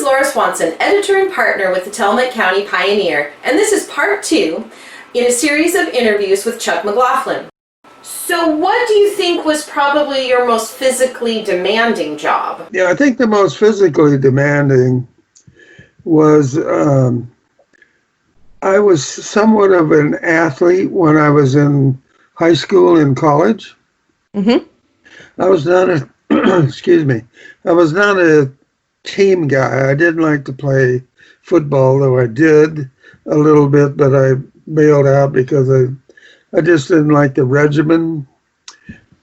Laura Swanson, editor and partner with the Tillamook County Pioneer, and this is part 2 in a series of interviews with Chuck McLaughlin. So what do you think was probably your most physically demanding job? Yeah, I think the most physically demanding was I was somewhat of an athlete when I was in high school and college. Mm-hmm. I was not a excuse me. I was not a team guy. I didn't like to play football, though I did a little bit, but I bailed out because I just didn't like the regimen.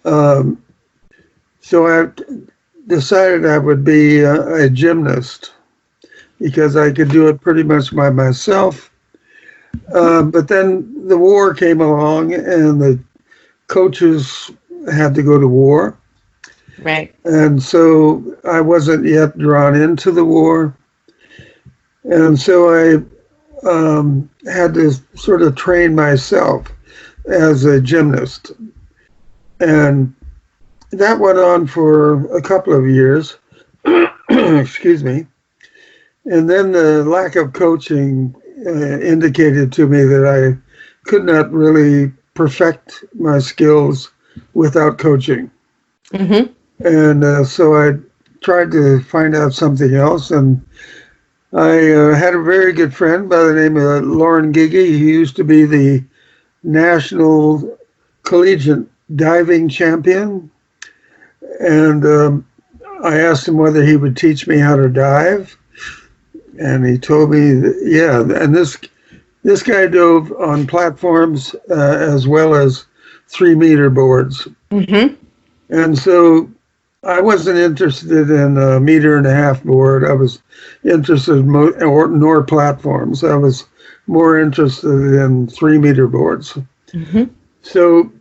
So I decided I would be a gymnast because I could do it pretty much by myself. But then the war came along and the coaches had to go to war. Right. And so I wasn't yet drawn into the war. And so I had to sort of train myself as a gymnast. And that went on for a couple of years. Excuse me. And then the lack of coaching indicated to me that I could not really perfect my skills without coaching. Mm-hmm. And so I tried to find out something else. And I had a very good friend by the name of Lauren Gigi. He used to be the national collegiate diving champion. And I asked him whether he would teach me how to dive. And he told me, yeah. And this guy dove on platforms as well as 3-meter boards. Mm-hmm. And so I wasn't interested in a 1.5-meter board. I was interested in nor platforms. I was more interested in 3-meter boards. Mm-hmm. So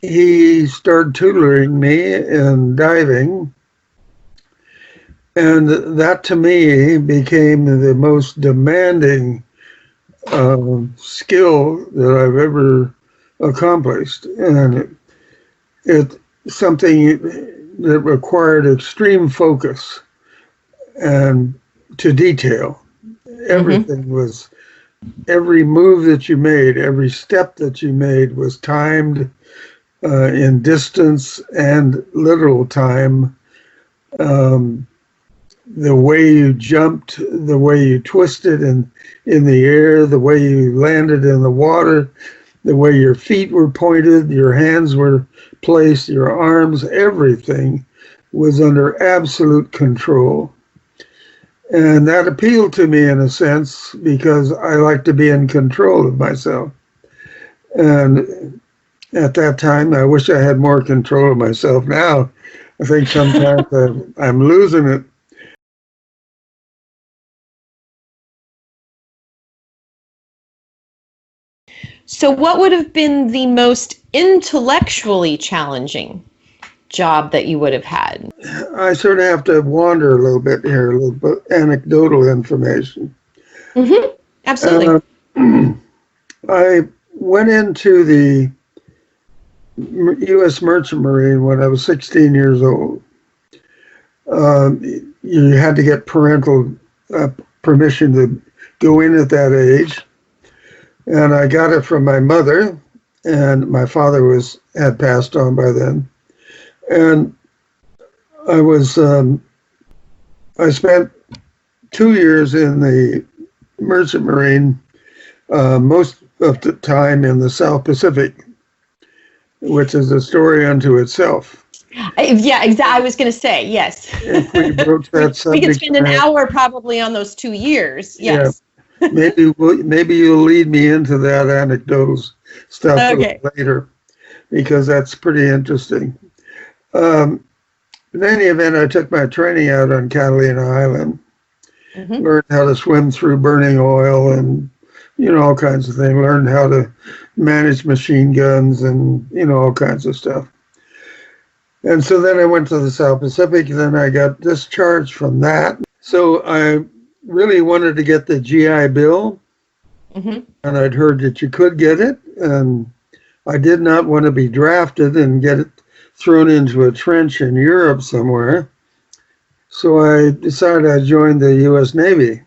he started tutoring me in diving. And that to me became the most demanding skill that I've ever accomplished. And it's something that required extreme focus and to detail. Everything was, every move that you made, every step that you made was timed in distance and literal time. The way you jumped, the way you twisted in the air, the way you landed in the water, the way your feet were pointed, your hands were placed, your arms, everything was under absolute control. And that appealed to me in a sense because I like to be in control of myself. And at that time, I wish I had more control of myself. Now, I think sometimes I'm losing it. So what would have been the most intellectually challenging job that you would have had? I sort of have to wander a little bit here, a little bit anecdotal information. Mm-hmm. Absolutely. I went into the U.S. Merchant Marine when I was 16 years old. You had to get parental permission to go in at that age. And I got it from my mother, and my father had passed on by then. And I spent 2 years in the Merchant Marine, most of the time in the South Pacific, which is a story unto itself. Yeah, exactly. I was going to say, yes. If we broach that subject, we could spend an hour probably on those 2 years. Yes. Yeah. Maybe you'll lead me into that anecdotal stuff later, because that's pretty interesting. In any event, I took my training out on Catalina Island, learned how to swim through burning oil and, all kinds of things, learned how to manage machine guns and, all kinds of stuff. And so then I went to the South Pacific, and then I got discharged from that. So I really wanted to get the GI Bill, and I'd heard that you could get it, and I did not want to be drafted and get it thrown into a trench in Europe somewhere. So I decided I'd join the U.S. Navy.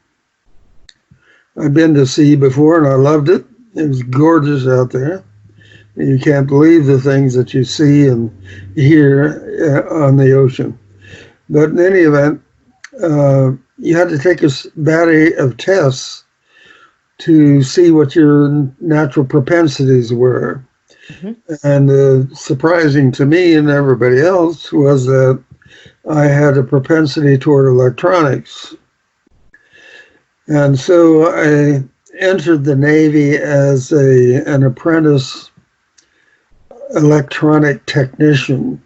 I've been to sea before and I loved it. It was gorgeous out there. You can't believe the things that you see and hear on the ocean. But in any event, you had to take a battery of tests to see what your natural propensities were. Mm-hmm. And surprising to me and everybody else was that I had a propensity toward electronics. And so I entered the Navy as an apprentice electronic technician.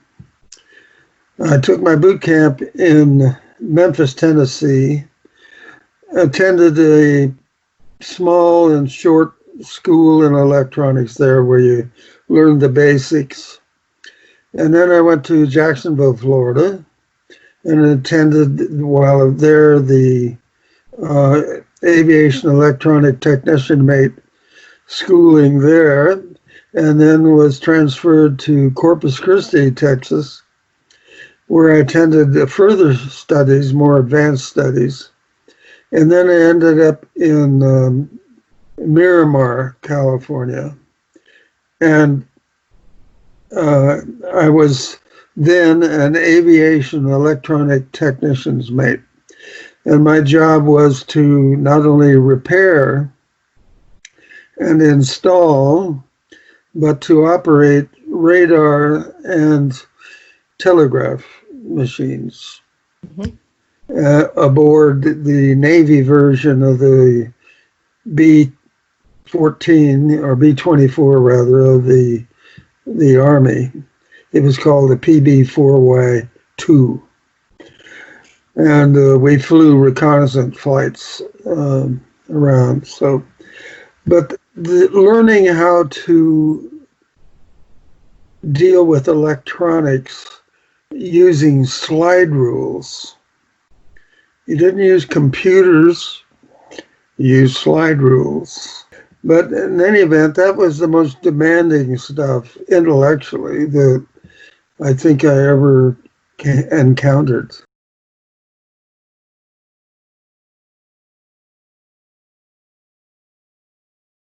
I took my boot camp in Memphis, Tennessee, attended a small and short school in electronics there where you learn the basics. And then I went to Jacksonville, Florida, and attended while there the aviation electronic technician mate schooling there, and then was transferred to Corpus Christi, Texas, where I attended further studies, more advanced studies. And then I ended up in Miramar, California. And I was then an aviation electronic technician's mate. And my job was to not only repair and install, but to operate radar and telegraph machines aboard the Navy version of the B-14 or B-24 rather of the Army. It was called the PB-4Y-2. And we flew reconnaissance flights around. So, but learning how to deal with electronics using slide rules. You didn't use computers, you used slide rules. But in any event, that was the most demanding stuff intellectually that I think I ever encountered.